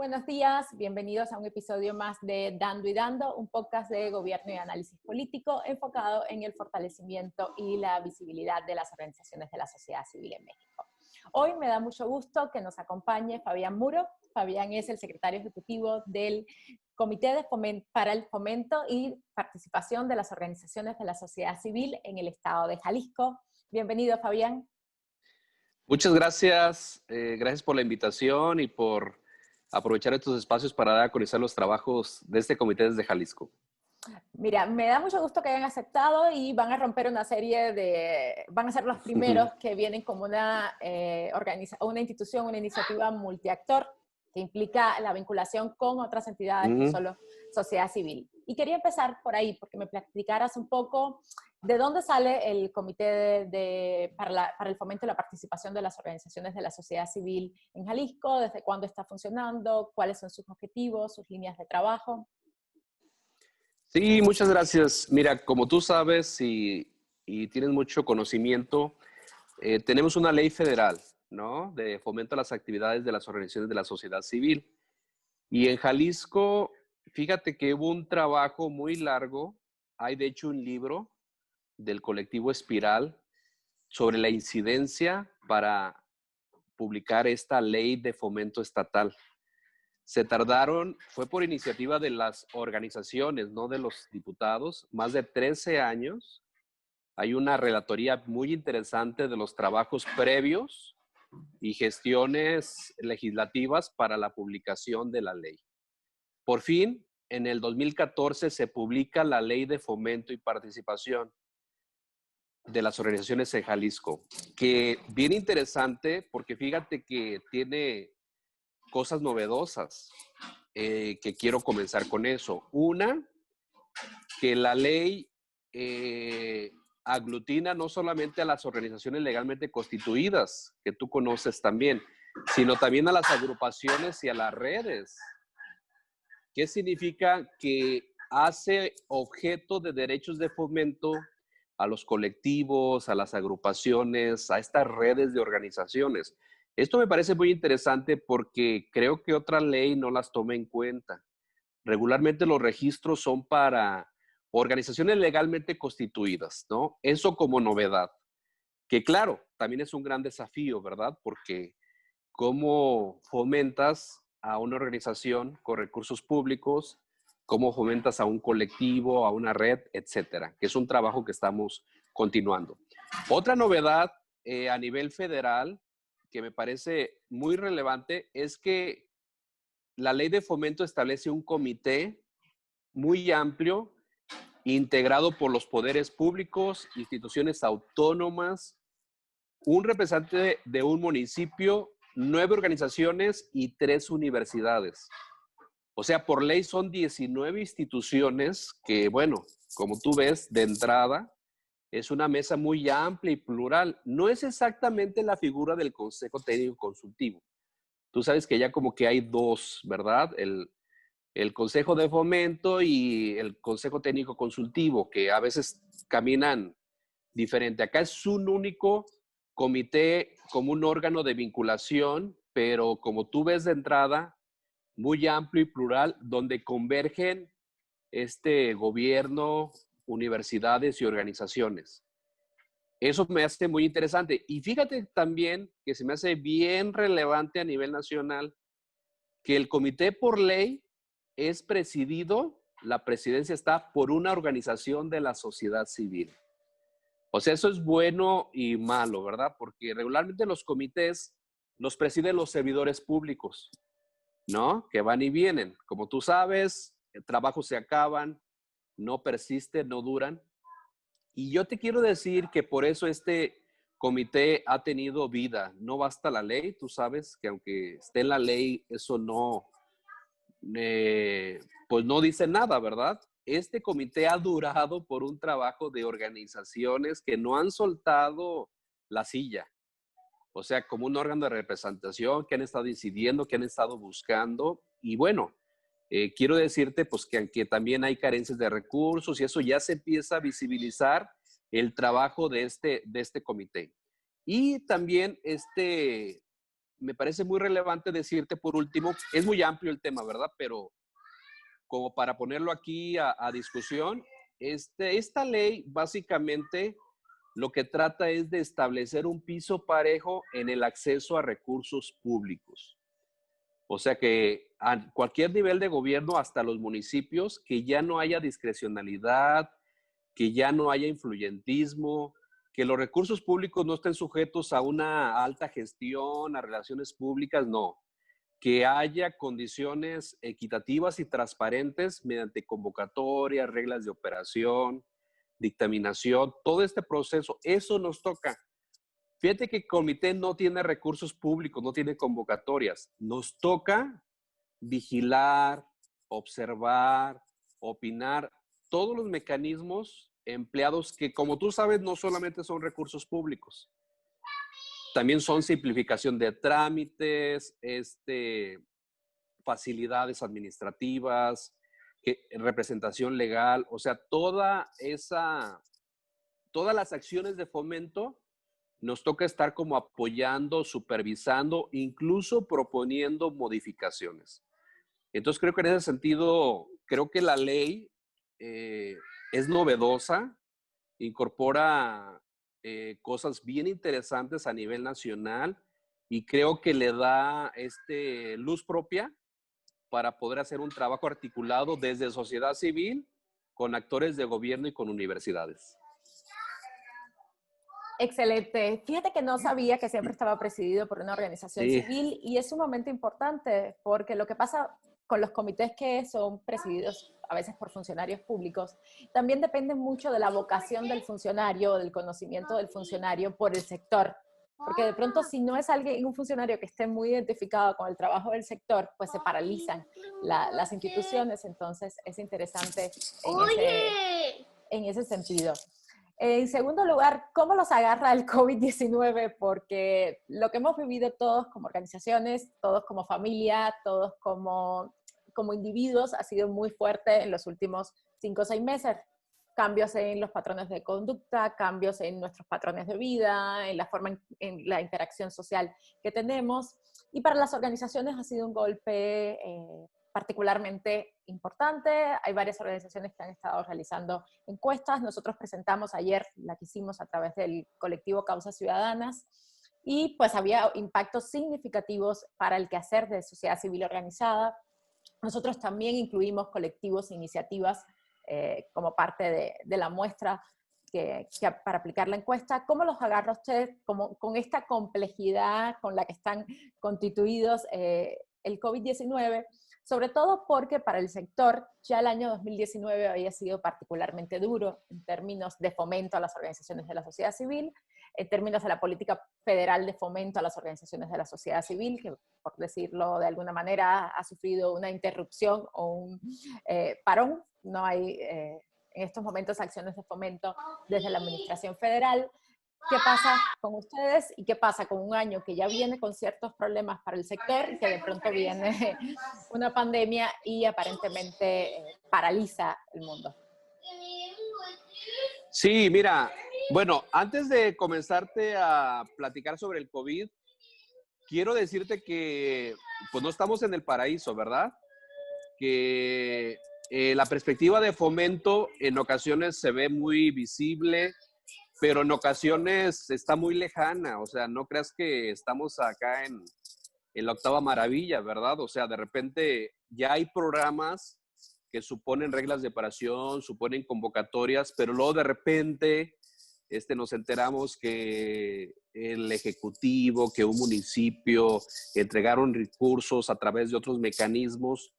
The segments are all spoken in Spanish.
buenos días. Bienvenidos a un episodio más de Dando y Dando, un podcast de gobierno y análisis político enfocado en el fortalecimiento y la visibilidad de las organizaciones de la sociedad civil en México. Hoy me da mucho gusto que nos acompañe Fabián Muro. Fabián es el secretario ejecutivo del Comité para el Fomento y Participación de las Organizaciones de la Sociedad Civil en el Estado de Jalisco. Bienvenido, Fabián. Muchas gracias. Gracias por la invitación y por aprovechar estos espacios para dar a conocer los trabajos de este comité desde Jalisco. Mira, me da mucho gusto que hayan aceptado y van a romper una serie van a ser los primeros que vienen como una institución, una iniciativa multiactor que implica la vinculación con otras entidades, no solo sociedad civil. Y quería empezar por ahí, porque me platicaras un poco de dónde sale el Comité para el Fomento y la Participación de las Organizaciones de la Sociedad Civil en Jalisco, desde cuándo está funcionando, cuáles son sus objetivos, sus líneas de trabajo. Sí, muchas gracias. Mira, como tú sabes y tienes mucho conocimiento, tenemos una ley federal, ¿no? De fomento a las actividades de las organizaciones de la sociedad civil. Y en Jalisco, fíjate que hubo un trabajo muy largo. Hay de hecho un libro del colectivo Espiral sobre la incidencia para publicar esta ley de fomento estatal. Se tardaron, fue por iniciativa de las organizaciones, no de los diputados, más de 13 años. Hay una relatoría muy interesante de los trabajos previos y gestiones legislativas para la publicación de la ley. Por fin, en el 2014 se publica la Ley de Fomento y Participación de las organizaciones en Jalisco, que bien interesante porque fíjate que tiene cosas novedosas que quiero comenzar con eso. Una, que la ley aglutina no solamente a las organizaciones legalmente constituidas, que tú conoces también, sino también a las agrupaciones y a las redes. ¿Qué significa? Que hace objeto de derechos de fomento a los colectivos, a las agrupaciones, a estas redes de organizaciones. Esto me parece muy interesante porque creo que otra ley no las toma en cuenta. Regularmente los registros son para organizaciones legalmente constituidas, ¿no? Eso como novedad. Que claro, también es un gran desafío, ¿verdad? Porque ¿cómo fomentas a una organización con recursos públicos? ¿Cómo fomentas a un colectivo, a una red, etcétera? Que es un trabajo que estamos continuando. Otra novedad a nivel federal que me parece muy relevante es que la ley de fomento establece un comité muy amplio, integrado por los poderes públicos, instituciones autónomas, un representante de un municipio, 9 organizaciones y 3 universidades. O sea, por ley son 19 instituciones que, bueno, como tú ves, de entrada, es una mesa muy amplia y plural. No es exactamente la figura del Consejo Técnico Consultivo. Tú sabes que ya como que hay dos, ¿verdad? El Consejo de Fomento y el Consejo Técnico Consultivo, que a veces caminan diferente. Acá es un único comité como un órgano de vinculación, pero como tú ves de entrada, muy amplio y plural, donde convergen gobierno, universidades y organizaciones. Eso me hace muy interesante. Y fíjate también que se me hace bien relevante a nivel nacional que el comité por ley es presidido, la presidencia está por una organización de la sociedad civil. O sea, eso es bueno y malo, ¿verdad? Porque regularmente los comités los presiden los servidores públicos, ¿no? Que van y vienen. Como tú sabes, el trabajo se acaban, no persisten, no duran. Y yo te quiero decir que por eso este comité ha tenido vida. No basta la ley, tú sabes que aunque esté en la ley, eso no, pues no dice nada, ¿verdad? Este comité ha durado por un trabajo de organizaciones que no han soltado la silla. O sea, como un órgano de representación que han estado decidiendo, que han estado buscando. Y bueno, quiero decirte pues que aunque también hay carencias de recursos y eso ya se empieza a visibilizar el trabajo de este comité. Y también me parece muy relevante decirte por último, es muy amplio el tema, ¿verdad? Pero como para ponerlo aquí a discusión, esta ley básicamente lo que trata es de establecer un piso parejo en el acceso a recursos públicos. O sea que a cualquier nivel de gobierno, hasta los municipios, que ya no haya discrecionalidad, que ya no haya influyentismo, que los recursos públicos no estén sujetos a una alta gestión, a relaciones públicas, no. Que haya condiciones equitativas y transparentes mediante convocatorias, reglas de operación, dictaminación, todo este proceso, eso nos toca. Fíjate que el comité no tiene recursos públicos, no tiene convocatorias. Nos toca vigilar, observar, opinar, todos los mecanismos empleados que, como tú sabes, no solamente son recursos públicos, también son simplificación de trámites, facilidades administrativas, representación legal, o sea, todas las acciones de fomento nos toca estar como apoyando, supervisando, incluso proponiendo modificaciones. Entonces creo que en ese sentido, creo que la ley es novedosa, incorpora cosas bien interesantes a nivel nacional y creo que le da luz propia para poder hacer un trabajo articulado desde sociedad civil, con actores de gobierno y con universidades. Excelente. Fíjate que no sabía que siempre estaba presidido por una organización Sí. civil y es sumamente importante porque lo que pasa con los comités que son presididos a veces por funcionarios públicos, también depende mucho de la vocación del funcionario, del conocimiento del funcionario por el sector. Porque de pronto si no es un funcionario que esté muy identificado con el trabajo del sector, pues se paralizan las instituciones. Entonces es interesante en ese sentido. En segundo lugar, ¿cómo los agarra el COVID-19? Porque lo que hemos vivido todos como organizaciones, todos como familia, todos como individuos, ha sido muy fuerte en los últimos 5 o 6 meses. Cambios en los patrones de conducta, cambios en nuestros patrones de vida, en la forma, en la interacción social que tenemos. Y para las organizaciones ha sido un golpe particularmente importante. Hay varias organizaciones que han estado realizando encuestas. Nosotros presentamos ayer, la que hicimos a través del colectivo Causas Ciudadanas, y pues había impactos significativos para el quehacer de sociedad civil organizada. Nosotros también incluimos colectivos e iniciativas como parte de la muestra para aplicar la encuesta. ¿Cómo los agarra usted con esta complejidad con la que están constituidos el COVID-19? Sobre todo porque para el sector ya el año 2019 había sido particularmente duro en términos de fomento a las organizaciones de la sociedad civil, en términos de la política federal de fomento a las organizaciones de la sociedad civil, que por decirlo de alguna manera ha sufrido una interrupción o un parón. No hay en estos momentos acciones de fomento desde la administración federal. ¿Qué pasa con ustedes y qué pasa con un año que ya viene con ciertos problemas para el sector y que de pronto viene una pandemia y aparentemente paraliza el mundo? Sí, mira, bueno, antes de comenzarte a platicar sobre el COVID, quiero decirte que pues no estamos en el paraíso, ¿verdad? Que la perspectiva de fomento en ocasiones se ve muy visible, pero en ocasiones está muy lejana. O sea, no creas que estamos acá en la octava maravilla, ¿verdad? O sea, de repente ya hay programas que suponen reglas de operación, suponen convocatorias, pero luego de repente nos enteramos que el ejecutivo, que un municipio entregaron recursos a través de otros mecanismos.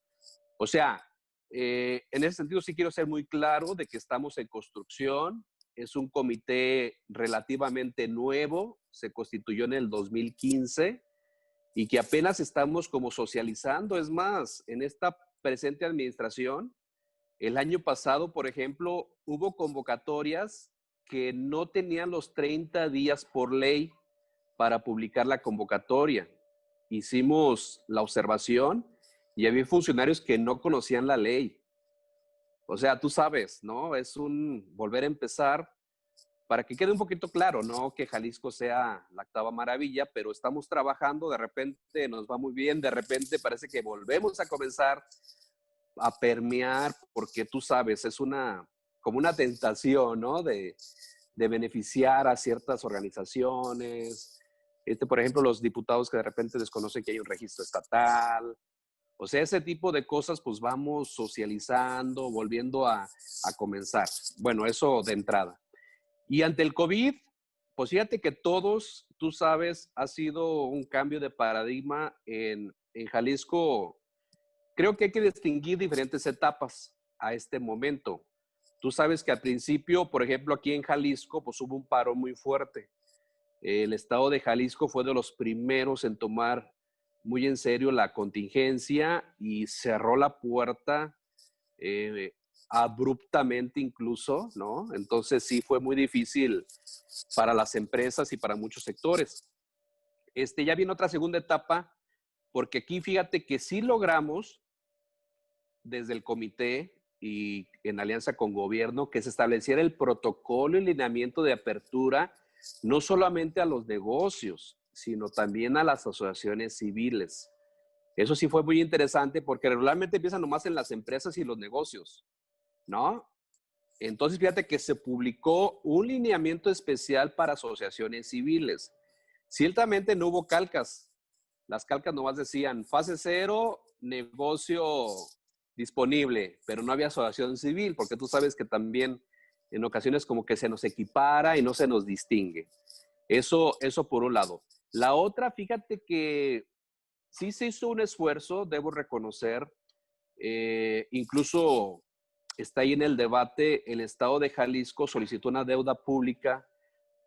O sea, en ese sentido sí quiero ser muy claro de que estamos en construcción. Es un comité relativamente nuevo, se constituyó en el 2015 y que apenas estamos como socializando. Es más, en esta presente administración, el año pasado, por ejemplo, hubo convocatorias que no tenían los 30 días por ley para publicar la convocatoria. Hicimos la observación y había funcionarios que no conocían la ley. O sea, tú sabes, ¿no? Es un volver a empezar. para que quede un poquito claro, no que Jalisco sea la octava maravilla, pero estamos trabajando, de repente nos va muy bien, de repente parece que volvemos a comenzar a permear, porque tú sabes, es como una tentación, ¿no? De beneficiar a ciertas organizaciones. Por ejemplo, los diputados que de repente desconocen que hay un registro estatal. O sea, ese tipo de cosas, pues vamos socializando, volviendo a comenzar. Bueno, eso de entrada. Y ante el COVID, pues fíjate que todos, tú sabes, ha sido un cambio de paradigma en Jalisco. Creo que hay que distinguir diferentes etapas a este momento. Tú sabes que al principio, por ejemplo, aquí en Jalisco, pues hubo un paro muy fuerte. El estado de Jalisco fue de los primeros en tomar muy en serio la contingencia y cerró la puerta eh, abruptamente incluso, ¿no? Entonces sí fue muy difícil para las empresas y para muchos sectores. Ya viene otra segunda etapa, porque aquí fíjate que sí logramos desde el comité y en alianza con gobierno que se estableciera el protocolo y lineamiento de apertura no solamente a los negocios, sino también a las asociaciones civiles. Eso sí fue muy interesante porque regularmente empiezan nomás en las empresas y los negocios, ¿no? Entonces, fíjate que se publicó un lineamiento especial para asociaciones civiles. Ciertamente no hubo calcas. Las calcas nomás decían fase cero, negocio disponible, pero no había asociación civil, porque tú sabes que también en ocasiones como que se nos equipara y no se nos distingue. Eso por un lado. La otra, fíjate que sí se hizo un esfuerzo, debo reconocer, incluso está ahí en el debate, el Estado de Jalisco solicitó una deuda pública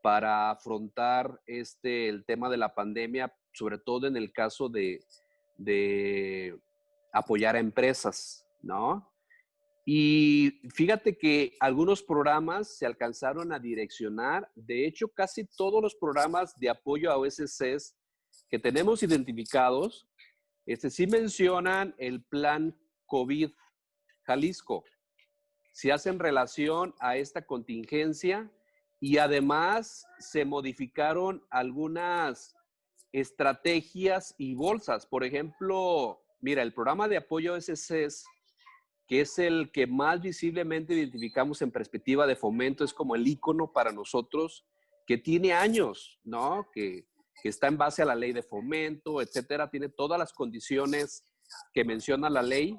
para afrontar el tema de la pandemia, sobre todo en el caso de apoyar a empresas, ¿no? Y fíjate que algunos programas se alcanzaron a direccionar. De hecho, casi todos los programas de apoyo a OSCs que tenemos identificados, sí mencionan el plan COVID Jalisco. Se hacen relación a esta contingencia y además se modificaron algunas estrategias y bolsas. Por ejemplo, mira, el programa de apoyo a OSCs, que es el que más visiblemente identificamos en perspectiva de fomento, es como el ícono para nosotros, que tiene años, ¿no? Que está en base a la ley de fomento, etcétera, tiene todas las condiciones que menciona la ley.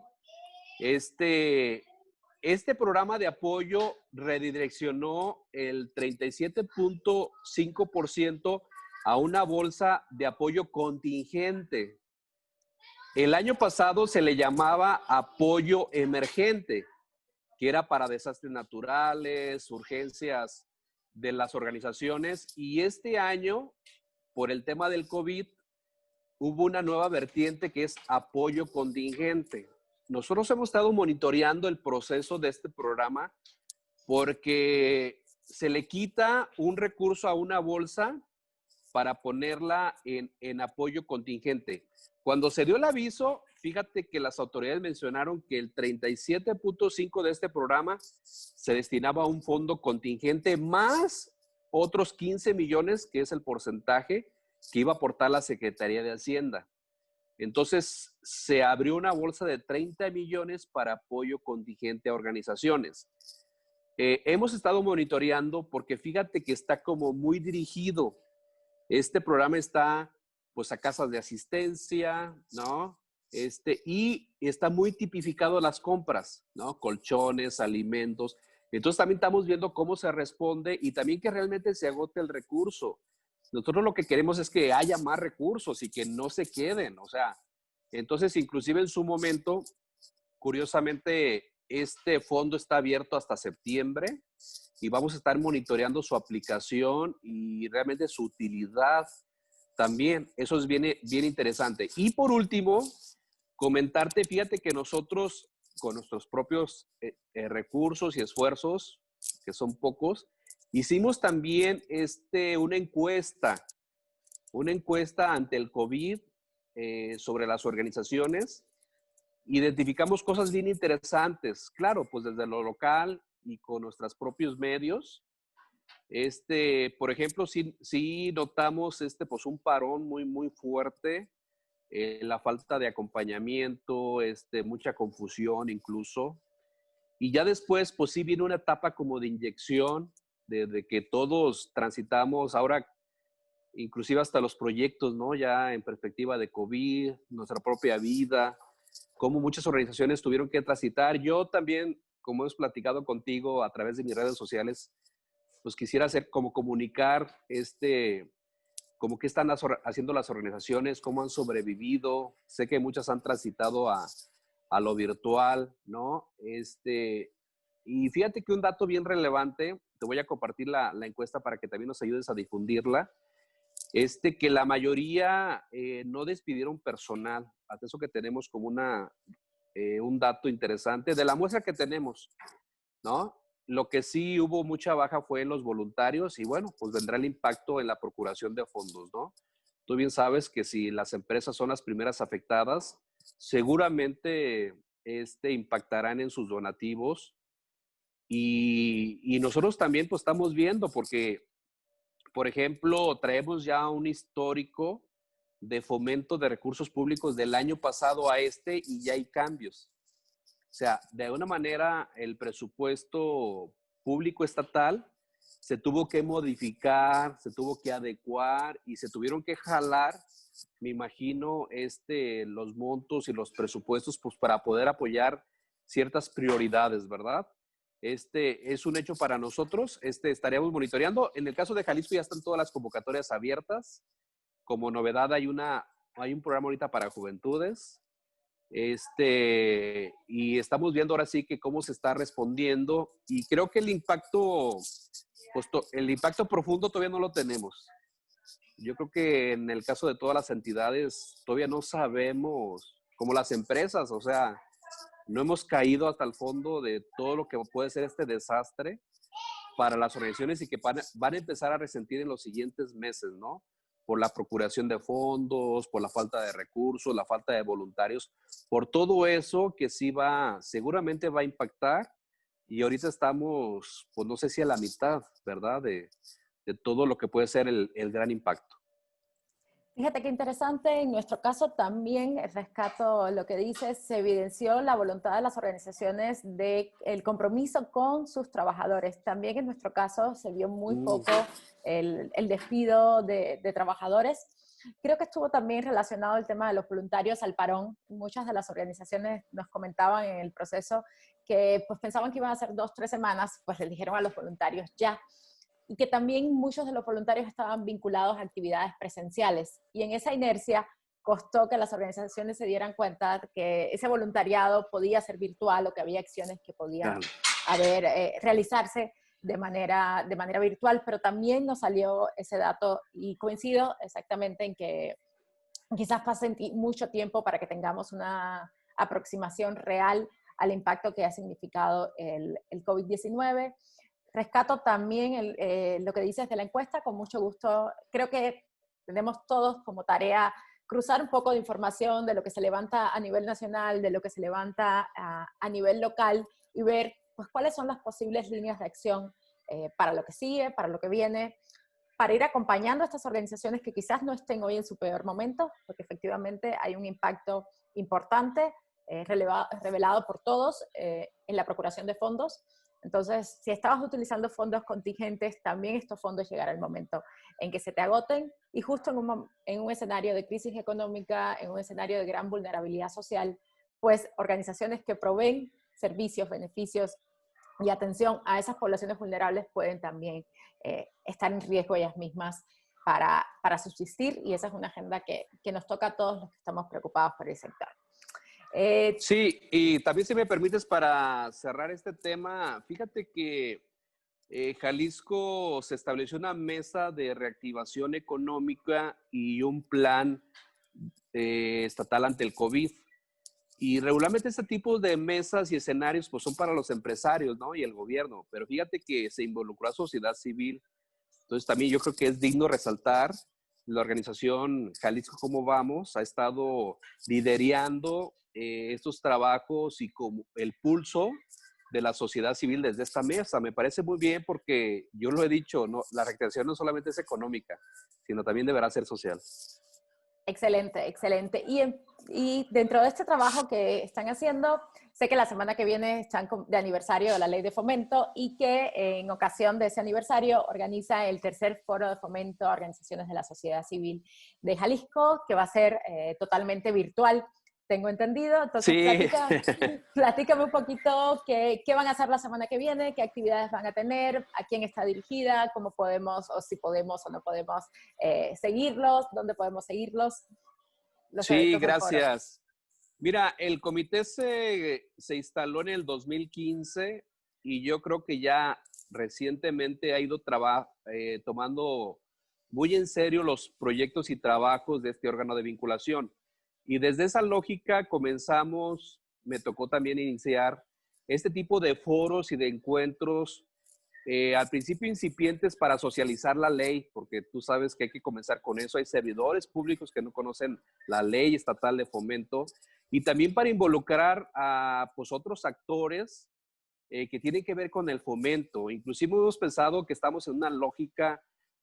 Este programa de apoyo redireccionó el 37.5% a una bolsa de apoyo contingente. El año pasado se le llamaba apoyo emergente, que era para desastres naturales, urgencias de las organizaciones. Y este año, por el tema del COVID, hubo una nueva vertiente que es apoyo contingente. Nosotros hemos estado monitoreando el proceso de este programa porque se le quita un recurso a una bolsa para ponerla en apoyo contingente. Cuando se dio el aviso, fíjate que las autoridades mencionaron que el 37.5% de este programa se destinaba a un fondo contingente más otros 15 millones, que es el porcentaje que iba a aportar la Secretaría de Hacienda. Entonces, se abrió una bolsa de 30 millones para apoyo contingente a organizaciones. Hemos estado monitoreando porque fíjate que está como muy dirigido. Este programa está pues a casas de asistencia, ¿no? Y está muy tipificado las compras, ¿no? Colchones, alimentos. Entonces también estamos viendo cómo se responde y también que realmente se agote el recurso. Nosotros lo que queremos es que haya más recursos y que no se queden, o sea, entonces inclusive en su momento, curiosamente, este fondo está abierto hasta septiembre y vamos a estar monitoreando su aplicación y realmente su utilidad también. Eso es bien, bien interesante. Y por último, comentarte, fíjate que nosotros con nuestros propios recursos y esfuerzos, que son pocos, hicimos también una encuesta ante el COVID sobre las organizaciones. Identificamos cosas bien interesantes, claro, pues desde lo local y con nuestros propios medios. Por ejemplo, sí notamos pues un parón muy, muy fuerte, la falta de acompañamiento, mucha confusión incluso. Y ya después, pues sí viene una etapa como de inyección, de que todos transitamos ahora, inclusive hasta los proyectos, ¿no? Ya en perspectiva de COVID, nuestra propia vida, cómo muchas organizaciones tuvieron que transitar. Yo también, como hemos platicado contigo a través de mis redes sociales, pues quisiera hacer como comunicar como qué están haciendo las organizaciones, cómo han sobrevivido. Sé que muchas han transitado a lo virtual, ¿no? Y fíjate que un dato bien relevante, te voy a compartir la encuesta para que también nos ayudes a difundirla, que la mayoría no despidieron personal. Hasta eso que tenemos como un dato interesante de la muestra que tenemos, ¿no? Lo que sí hubo mucha baja fue en los voluntarios y bueno, pues vendrá el impacto en la procuración de fondos, ¿no? Tú bien sabes que si las empresas son las primeras afectadas, seguramente impactarán en sus donativos y nosotros también pues estamos viendo porque, por ejemplo, traemos ya un histórico de fomento de recursos públicos del año pasado a y ya hay cambios. O sea, de alguna manera el presupuesto público estatal se tuvo que modificar, se tuvo que adecuar y se tuvieron que jalar, me imagino, los montos y los presupuestos pues, para poder apoyar ciertas prioridades, ¿verdad? Es un hecho para nosotros, estaríamos monitoreando. En el caso de Jalisco ya están todas las convocatorias abiertas. Como novedad hay un programa ahorita para juventudes, y estamos viendo ahora sí que cómo se está respondiendo y creo que el impacto profundo todavía no lo tenemos. Yo creo que en el caso de todas las entidades todavía no sabemos, como las empresas, o sea, no hemos caído hasta el fondo de todo lo que puede ser este desastre para las organizaciones y que van a empezar a resentir en los siguientes meses, ¿no? Por la procuración de fondos, por la falta de recursos, la falta de voluntarios, por todo eso que sí seguramente va a impactar y ahorita estamos, pues no sé si a la mitad, ¿verdad? De todo lo que puede ser el gran impacto. Fíjate qué interesante, en nuestro caso también, rescato lo que dices, se evidenció la voluntad de las organizaciones de el compromiso con sus trabajadores. También en nuestro caso se vio muy poco el despido de trabajadores. Creo que estuvo también relacionado el tema de los voluntarios al parón. Muchas de las organizaciones nos comentaban en el proceso que pues pensaban que iban a ser 2, 3 semanas, pues les dijeron a los voluntarios ya, y que también muchos de los voluntarios estaban vinculados a actividades presenciales. Y en esa inercia costó que las organizaciones se dieran cuenta que ese voluntariado podía ser virtual o que había acciones que podían realizarse de manera virtual, pero también nos salió ese dato y coincido exactamente en que quizás pase mucho tiempo para que tengamos una aproximación real al impacto que ha significado el COVID-19. Rescato también lo que dices de la encuesta, con mucho gusto. Creo que tenemos todos como tarea cruzar un poco de información de lo que se levanta a nivel nacional, de lo que se levanta a nivel local y ver pues, cuáles son las posibles líneas de acción para lo que sigue, para lo que viene, para ir acompañando a estas organizaciones que quizás no estén hoy en su peor momento, porque efectivamente hay un impacto importante revelado por todos en la procuración de fondos. Entonces, si estabas utilizando fondos contingentes, también estos fondos llegará el momento en que se te agoten y justo en un escenario de crisis económica, en un escenario de gran vulnerabilidad social, pues organizaciones que proveen servicios, beneficios y atención a esas poblaciones vulnerables pueden también estar en riesgo ellas mismas para subsistir y esa es una agenda que nos toca a todos los que estamos preocupados por el sector. Sí, y también si me permites para cerrar este tema, fíjate que Jalisco se estableció una mesa de reactivación económica y un plan estatal ante el COVID. Y regularmente este tipo de mesas y escenarios pues son para los empresarios, ¿no? Y el gobierno. Pero fíjate que se involucró a sociedad civil. Entonces también yo creo que es digno resaltar la organización Jalisco Cómo Vamos ha estado liderando estos trabajos y como el pulso de la sociedad civil desde esta mesa. Me parece muy bien porque yo lo he dicho, no, la recreación no solamente es económica, sino también deberá ser social. Excelente, excelente. Y dentro de este trabajo que están haciendo, sé que la semana que viene están de aniversario de la Ley de Fomento y que en ocasión de ese aniversario organiza el tercer foro de fomento a organizaciones de la sociedad civil de Jalisco, que va a ser totalmente virtual, tengo entendido. Entonces, Sí, platícame un poquito qué van a hacer la semana que viene, qué actividades van a tener, a quién está dirigida, cómo podemos, o si podemos o no podemos seguirlos, dónde podemos seguirlos, los sí, eventos del foro. gracias. Mira, el comité se instaló en el 2015 y yo creo que ya recientemente ha ido tomando muy en serio los proyectos y trabajos de este órgano de vinculación. Y desde esa lógica comenzamos, me tocó también iniciar este tipo de foros y de encuentros, al principio incipientes para socializar la ley, porque tú sabes que hay que comenzar con eso. Hay servidores públicos que no conocen la ley estatal de fomento y también para involucrar a pues, otros actores que tienen que ver con el fomento. Inclusive hemos pensado que estamos en una lógica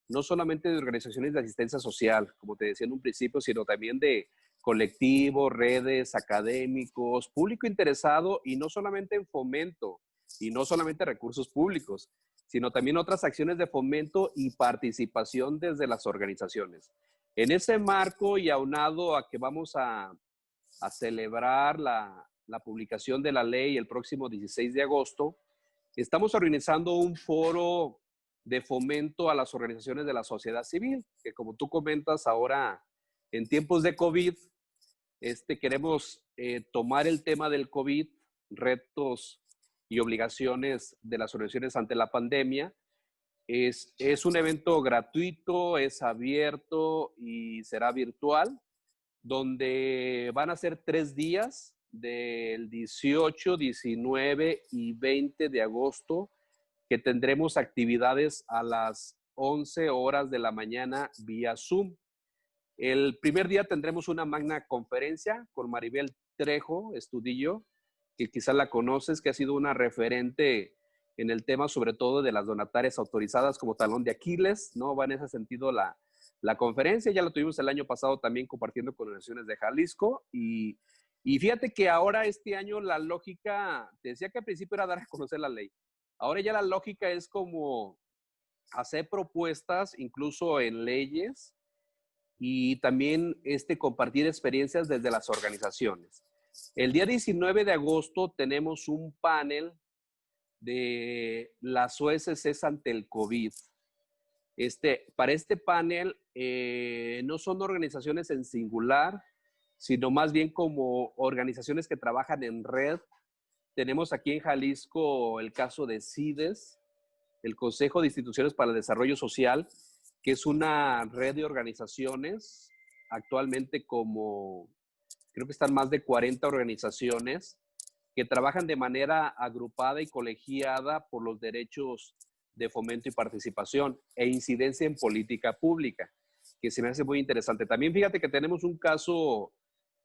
no solamente de organizaciones de asistencia social, como te decía en un principio, sino también de colectivos, redes, académicos, público interesado y no solamente en fomento y no solamente recursos públicos, sino también otras acciones de fomento y participación desde las organizaciones. En ese marco y aunado a que vamos a celebrar la publicación de la ley el próximo 16 de agosto, estamos organizando un foro de fomento a las organizaciones de la sociedad civil, que como tú comentas ahora, en tiempos de COVID, queremos tomar el tema del COVID, retos y obligaciones de las organizaciones ante la pandemia. Es un evento gratuito, es abierto y será virtual, donde van a ser 3 días, del 18, 19 y 20 de agosto, que tendremos actividades a las 11 horas de la mañana vía Zoom. El primer día tendremos una magna conferencia con Maribel Trejo Estudillo, que quizás la conoces, que ha sido una referente en el tema, sobre todo de las donatarias autorizadas como talón de Aquiles, ¿no? Va en ese sentido la conferencia. Ya la tuvimos el año pasado también compartiendo con organizaciones de Jalisco. Y fíjate que ahora este año la lógica, te decía que al principio era dar a conocer la ley. Ahora ya la lógica es como hacer propuestas, incluso en leyes, y también compartir experiencias desde las organizaciones. El día 19 de agosto tenemos un panel de las OSCs ante el COVID. Para este panel no son organizaciones en singular, sino más bien como organizaciones que trabajan en red. Tenemos aquí en Jalisco el caso de CIDES, el Consejo de Instituciones para el Desarrollo Social, que es una red de organizaciones, actualmente creo que están más de 40 organizaciones que trabajan de manera agrupada y colegiada por los derechos de fomento y participación e incidencia en política pública, que se me hace muy interesante. También fíjate que tenemos un caso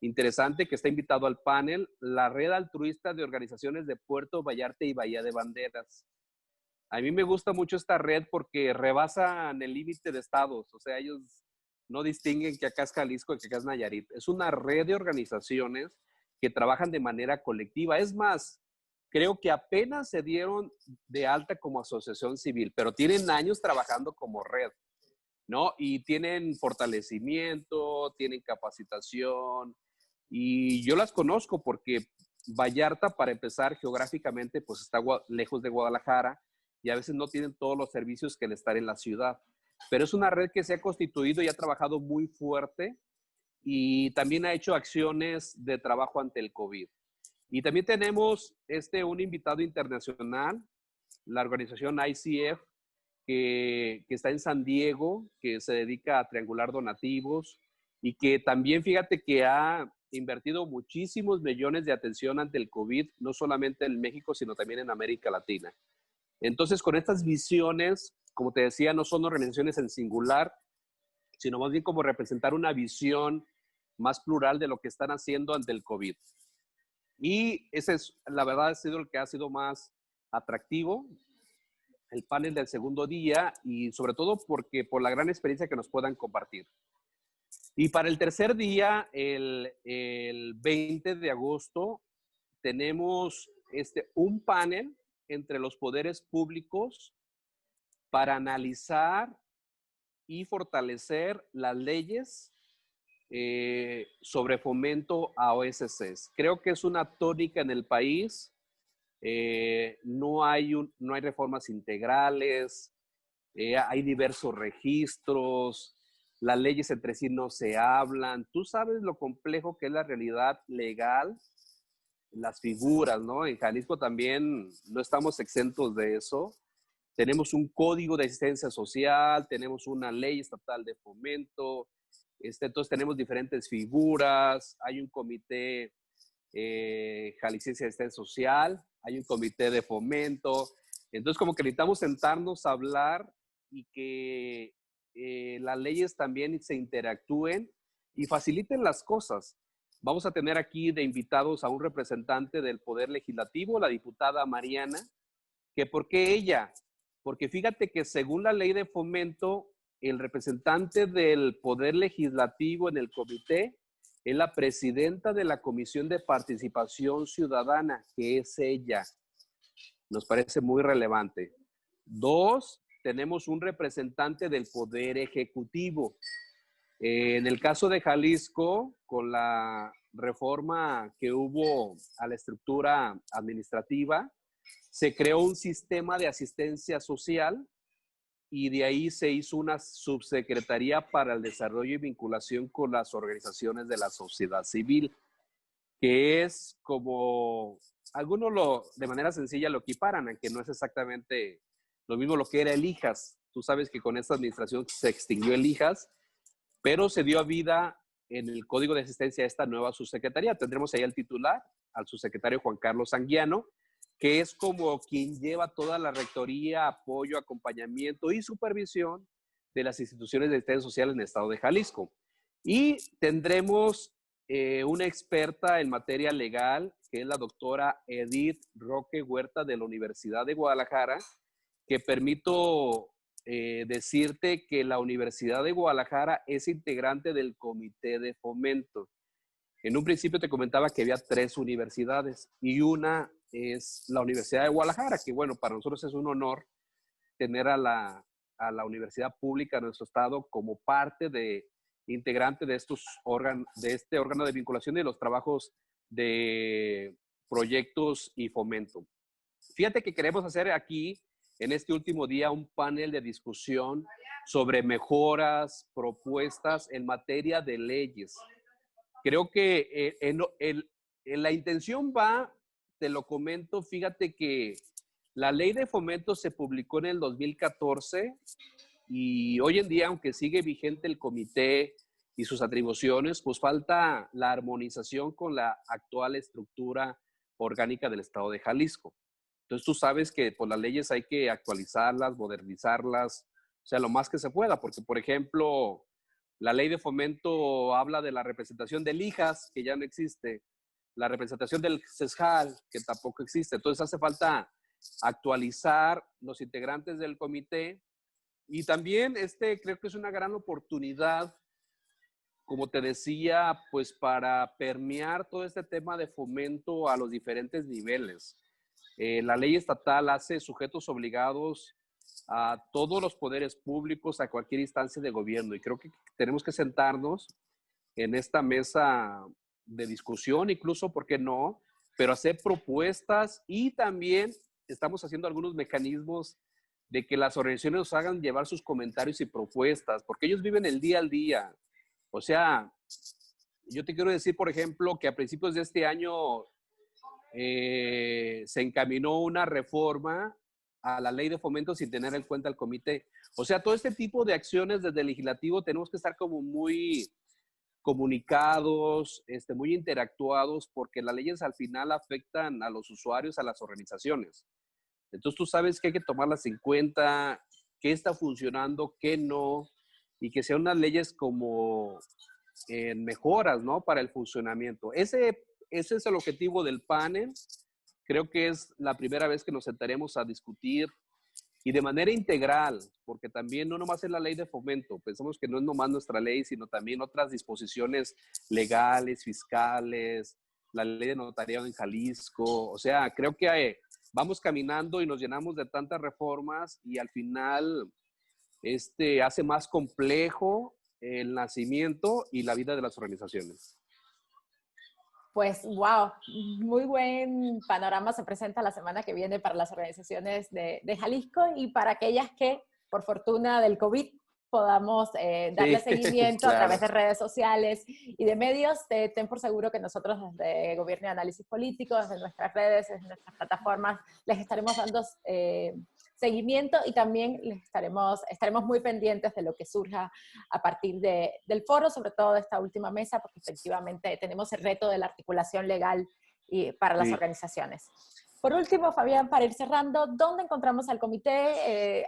interesante que está invitado al panel, la Red Altruista de Organizaciones de Puerto Vallarta y Bahía de Banderas. A mí me gusta mucho esta red porque rebasan el límite de estados, o sea, ellos no distinguen que acá es Jalisco y que acá es Nayarit. Es una red de organizaciones que trabajan de manera colectiva. Es más, creo que apenas se dieron de alta como asociación civil, pero tienen años trabajando como red, ¿no? Y tienen fortalecimiento, tienen capacitación, y yo las conozco porque Vallarta, para empezar, geográficamente, pues está lejos de Guadalajara y a veces no tienen todos los servicios que el estar en la ciudad. Pero es una red que se ha constituido y ha trabajado muy fuerte y también ha hecho acciones de trabajo ante el COVID. Y también tenemos un invitado internacional, la organización ICF, que está en San Diego, que se dedica a triangular donativos y que también, fíjate que ha invertido muchísimos millones de atención ante el COVID, no solamente en México, sino también en América Latina. Entonces, con estas visiones, como te decía, no son organizaciones en singular, sino más bien como representar una visión más plural de lo que están haciendo ante el COVID. Y ese es, la verdad, ha sido el que ha sido más atractivo, el panel del segundo día, y sobre todo porque por la gran experiencia que nos puedan compartir. Y para el tercer día, el 20 de agosto, tenemos un panel entre los poderes públicos para analizar y fortalecer las leyes sobre fomento a OSCs. Creo que es una tónica en el país. No hay reformas integrales, hay diversos registros, las leyes entre sí no se hablan. Tú sabes lo complejo que es la realidad legal, las figuras, ¿no? En Jalisco también no estamos exentos de eso. Tenemos un código de asistencia social, tenemos una ley estatal de fomento, entonces tenemos diferentes figuras, hay un comité jalisciense de asistencia social, hay un comité de fomento, entonces como que necesitamos sentarnos a hablar y que las leyes también se interactúen y faciliten las cosas. Vamos a tener aquí de invitados a un representante del Poder Legislativo, la diputada Mariana, que ¿por qué ella? Porque fíjate que según la ley de fomento, el representante del Poder Legislativo en el comité es la presidenta de la Comisión de Participación Ciudadana, que es ella. Nos parece muy relevante. Dos, tenemos un representante del Poder Ejecutivo. En el caso de Jalisco, con la reforma que hubo a la estructura administrativa, se creó un sistema de asistencia social y de ahí se hizo una subsecretaría para el desarrollo y vinculación con las organizaciones de la sociedad civil, que es como, algunos de manera sencilla lo equiparan, aunque no es exactamente lo mismo lo que era el IJAS. Tú sabes que con esta administración se extinguió el IJAS, pero se dio a vida en el Código de Asistencia a esta nueva subsecretaría. Tendremos ahí al titular, al subsecretario Juan Carlos Anguiano, que es como quien lleva toda la rectoría, apoyo, acompañamiento y supervisión de las instituciones de asistencia social en el estado de Jalisco. Y tendremos una experta en materia legal, que es la doctora Edith Roque Huerta de la Universidad de Guadalajara, que permito decirte que la Universidad de Guadalajara es integrante del Comité de Fomento. En un principio te comentaba que había 3 universidades y una es la Universidad de Guadalajara, que bueno, para nosotros es un honor tener a la universidad pública de nuestro estado como parte de integrante de este órgano de vinculación y los trabajos de proyectos y fomento. Fíjate que queremos hacer aquí, en este último día, un panel de discusión sobre mejoras, propuestas en materia de leyes. Creo que la intención va, te lo comento, fíjate que la ley de fomento se publicó en el 2014 y hoy en día, aunque sigue vigente el comité y sus atribuciones, pues falta la armonización con la actual estructura orgánica del estado de Jalisco. Entonces tú sabes que pues, las leyes hay que actualizarlas, modernizarlas, o sea, lo más que se pueda, porque por ejemplo, la ley de fomento habla de la representación del IJAS, que ya no existe, la representación del CESJAL, que tampoco existe. Entonces hace falta actualizar los integrantes del comité y también creo que es una gran oportunidad, como te decía, pues para permear todo este tema de fomento a los diferentes niveles. La ley estatal hace sujetos obligados a todos los poderes públicos, a cualquier instancia de gobierno. Y creo que tenemos que sentarnos en esta mesa de discusión, incluso, ¿por qué no? Pero hacer propuestas y también estamos haciendo algunos mecanismos de que las organizaciones nos hagan llevar sus comentarios y propuestas, porque ellos viven el día al día. O sea, yo te quiero decir, por ejemplo, que a principios de este año se encaminó una reforma a la ley de fomento sin tener en cuenta el comité. O sea, todo este tipo de acciones desde el legislativo tenemos que estar como muy comunicados, muy interactuados, porque las leyes al final afectan a los usuarios, a las organizaciones. Entonces tú sabes que hay que tomarlas en cuenta, qué está funcionando, qué no, y que sean unas leyes como mejoras, ¿no? Para el funcionamiento. ese es el objetivo del panel. Creo que es la primera vez que nos sentaremos a discutir y de manera integral, porque también no nomás es la ley de fomento, pensamos que no es nomás nuestra ley, sino también otras disposiciones legales, fiscales, la ley de notariado en Jalisco. O sea, creo que vamos caminando y nos llenamos de tantas reformas y al final hace más complejo el nacimiento y la vida de las organizaciones. Pues, wow, muy buen panorama se presenta la semana que viene para las organizaciones de Jalisco y para aquellas que, por fortuna del COVID, podamos darle Sí, seguimiento a claro. través de redes sociales y de medios. Ten por seguro que nosotros desde Gobierno y Análisis Político, desde nuestras redes, desde nuestras plataformas, les estaremos dando seguimiento y también estaremos muy pendientes de lo que surja a partir del foro, sobre todo de esta última mesa, porque efectivamente tenemos el reto de la articulación legal para las Sí. organizaciones. Por último, Fabián, para ir cerrando, ¿dónde encontramos al comité?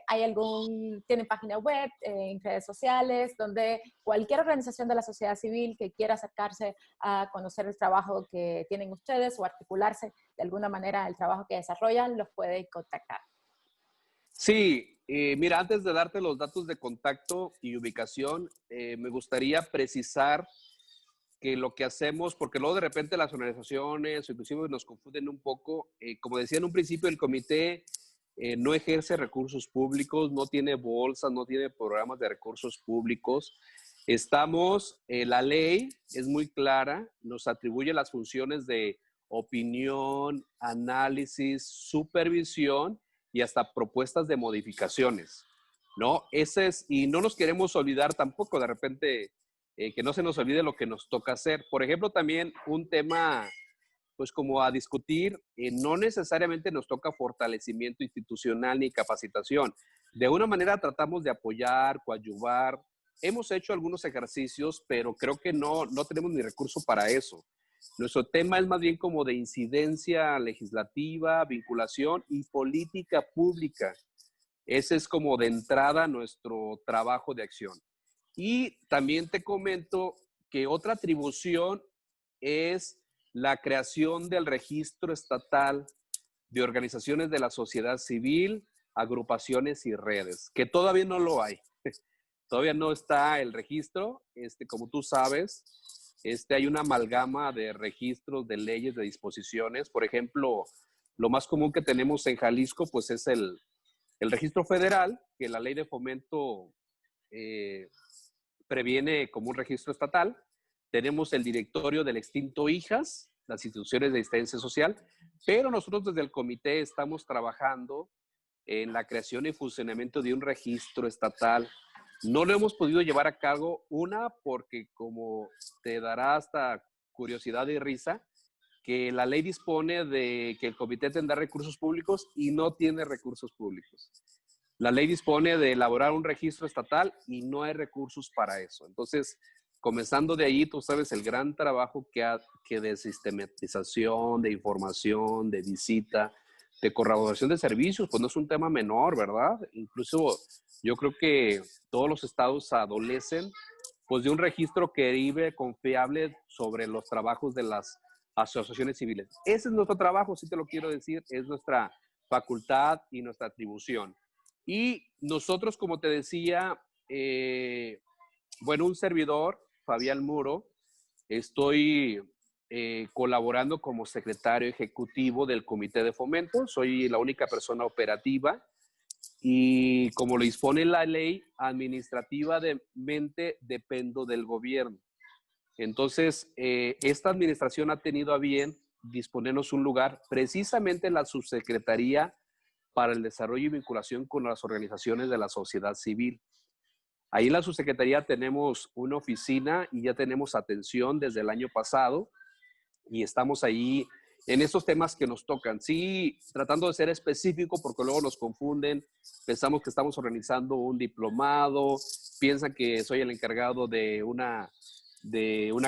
¿Tienen página web, en redes sociales, donde cualquier organización de la sociedad civil que quiera acercarse a conocer el trabajo que tienen ustedes o articularse de alguna manera el trabajo que desarrollan, los puede contactar? Sí, mira, antes de darte los datos de contacto y ubicación, me gustaría precisar que lo que hacemos, porque luego de repente las organizaciones, inclusive nos confunden un poco, como decía en un principio, el comité no ejerce recursos públicos, no tiene bolsas, no tiene programas de recursos públicos. La ley es muy clara, nos atribuye las funciones de opinión, análisis, supervisión y hasta propuestas de modificaciones, ¿no? Y no nos queremos olvidar tampoco de repente que no se nos olvide lo que nos toca hacer. Por ejemplo, también un tema, pues como a discutir, no necesariamente nos toca fortalecimiento institucional ni capacitación. De una manera tratamos de apoyar, coadyuvar. Hemos hecho algunos ejercicios, pero creo que no tenemos ni recurso para eso. Nuestro tema es más bien como de incidencia legislativa, vinculación y política pública. Ese es como de entrada nuestro trabajo de acción. Y también te comento que otra atribución es la creación del registro estatal de organizaciones de la sociedad civil, agrupaciones y redes, que todavía no lo hay. Todavía no está el registro, como tú sabes, hay una amalgama de registros, de leyes, de disposiciones. Por ejemplo, lo más común que tenemos en Jalisco, pues es el registro federal, que la ley de fomento previene como un registro estatal. Tenemos el directorio del extinto IJAS, las instituciones de asistencia social, pero nosotros desde el comité estamos trabajando en la creación y funcionamiento de un registro estatal. No lo hemos podido llevar a cabo, porque como te dará hasta curiosidad y risa, que la ley dispone de que el comité tendrá recursos públicos y no tiene recursos públicos. La ley dispone de elaborar un registro estatal y no hay recursos para eso. Entonces, comenzando de ahí, tú sabes el gran trabajo que de sistematización, de información, de visita, de corroboración de servicios, pues no es un tema menor, ¿verdad? Incluso yo creo que todos los estados adolecen pues de un registro creíble, confiable sobre los trabajos de las asociaciones civiles. Ese es nuestro trabajo, sí te lo quiero decir, es nuestra facultad y nuestra atribución. Y nosotros, como te decía, un servidor, Fabián Muro, estoy colaborando como secretario ejecutivo del Comité de Fomento. Soy la única persona operativa y como lo dispone la ley, administrativamente dependo del gobierno. Entonces, esta administración ha tenido a bien disponernos un lugar precisamente en la subsecretaría para el desarrollo y vinculación con las organizaciones de la sociedad civil. Ahí en la subsecretaría tenemos una oficina y ya tenemos atención desde el año pasado y estamos ahí en esos temas que nos tocan. Sí, tratando de ser específico porque luego nos confunden, pensamos que estamos organizando un diplomado, piensan que soy el encargado de una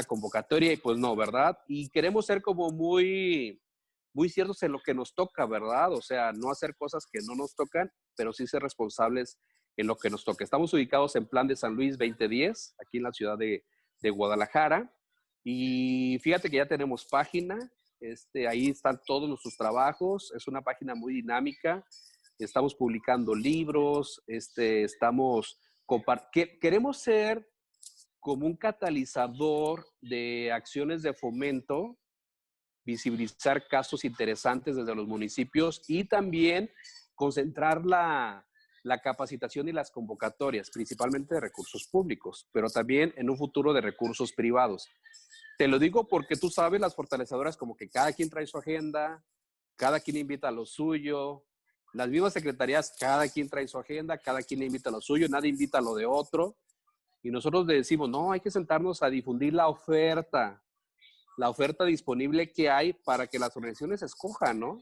convocatoria y pues no, ¿verdad? Y queremos ser como muy ciertos en lo que nos toca, ¿verdad? O sea, no hacer cosas que no nos tocan, pero sí ser responsables en lo que nos toca. Estamos ubicados en Plan de San Luis 2010, aquí en la ciudad de Guadalajara. Y fíjate que ya tenemos página, ahí están todos nuestros trabajos, es una página muy dinámica, estamos publicando libros, queremos ser como un catalizador de acciones de fomento, visibilizar casos interesantes desde los municipios y también concentrar la capacitación y las convocatorias, principalmente de recursos públicos, pero también en un futuro de recursos privados. Te lo digo porque tú sabes, las fortalecedoras como que cada quien trae su agenda, cada quien invita a lo suyo, las mismas secretarías, cada quien trae su agenda, cada quien invita a lo suyo, nadie invita a lo de otro. Y nosotros le decimos, no, hay que sentarnos a difundir la oferta disponible que hay para que las organizaciones escojan, ¿no?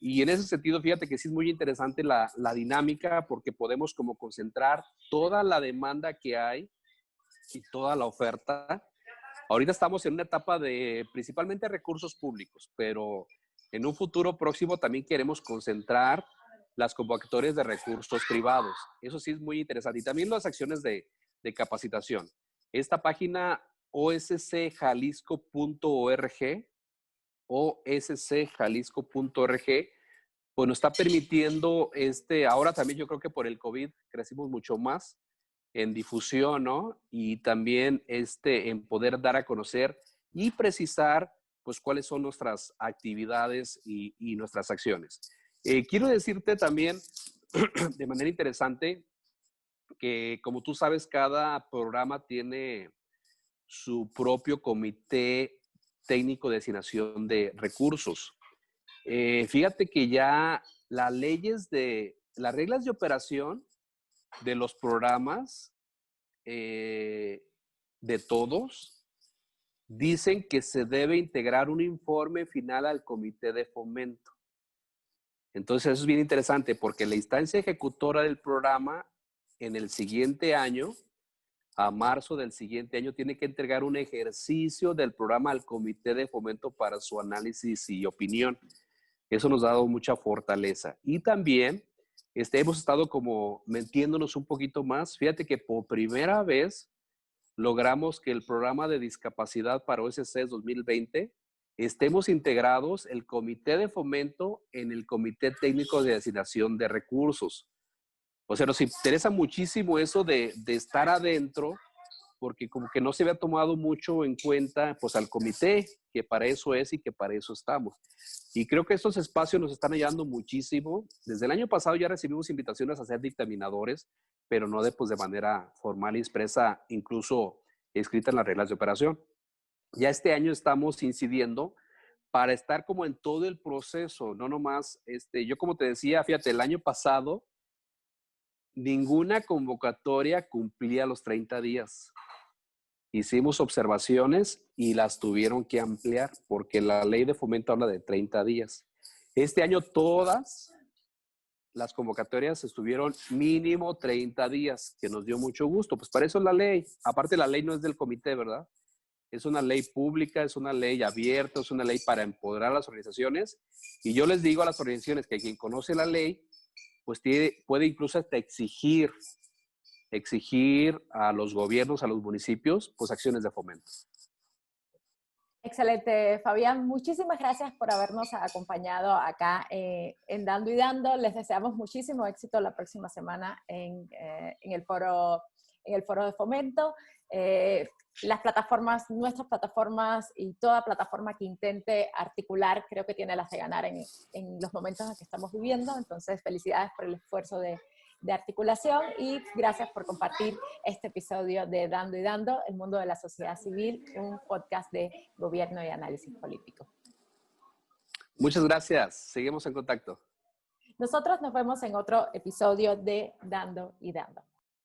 Y en ese sentido, fíjate que sí es muy interesante la dinámica porque podemos como concentrar toda la demanda que hay y toda la oferta. Ahorita estamos en una etapa de principalmente recursos públicos, pero en un futuro próximo también queremos concentrar las convocatorias de recursos privados. Eso sí es muy interesante. Y también las acciones de capacitación. Esta página oscjalisco.org, oscjalisco.org, pues nos está permitiendo, ahora también yo creo que por el COVID crecimos mucho más en difusión, ¿no? Y también en poder dar a conocer y precisar, pues, cuáles son nuestras actividades y nuestras acciones. Quiero decirte también, de manera interesante, que como tú sabes, cada programa tiene su propio comité técnico de asignación de recursos. Fíjate que ya las reglas de operación de los programas de todos dicen que se debe integrar un informe final al comité de fomento. Entonces, eso es bien interesante porque la instancia ejecutora del programa en el siguiente año, a marzo del siguiente año, tiene que entregar un ejercicio del programa al comité de fomento para su análisis y opinión. Eso nos ha dado mucha fortaleza. Y también hemos estado como metiéndonos un poquito más. Fíjate que por primera vez logramos que el programa de discapacidad para OSC 2020 estemos integrados el comité de fomento en el comité técnico de asignación de recursos. O sea, nos interesa muchísimo eso de estar adentro, porque como que no se había tomado mucho en cuenta pues al comité, que para eso es y que para eso estamos. Y creo que estos espacios nos están ayudando muchísimo. Desde el año pasado ya recibimos invitaciones a ser dictaminadores, pero no de manera formal y expresa, incluso escrita en las reglas de operación. Ya este año estamos incidiendo para estar como en todo el proceso, no nomás, yo como te decía, fíjate, el año pasado ninguna convocatoria cumplía los 30 días. Hicimos observaciones y las tuvieron que ampliar porque la ley de fomento habla de 30 días. Este año todas las convocatorias estuvieron mínimo 30 días, que nos dio mucho gusto. Pues para eso es la ley. Aparte, la ley no es del comité, ¿verdad? Es una ley pública, es una ley abierta, es una ley para empoderar a las organizaciones. Y yo les digo a las organizaciones que quien conoce la ley, pues puede incluso hasta exigir a los gobiernos, a los municipios, pues acciones de fomento. Excelente, Fabián. Muchísimas gracias por habernos acompañado acá en Dando y Dando. Les deseamos muchísimo éxito la próxima semana en el foro de fomento. Las plataformas, nuestras plataformas y toda plataforma que intente articular, creo que tiene las de ganar en los momentos en que estamos viviendo. Entonces, felicidades por el esfuerzo de articulación y gracias por compartir este episodio de Dando y Dando, el mundo de la sociedad civil, un podcast de gobierno y análisis político. Muchas gracias. Seguimos en contacto. Nosotros nos vemos en otro episodio de Dando y Dando.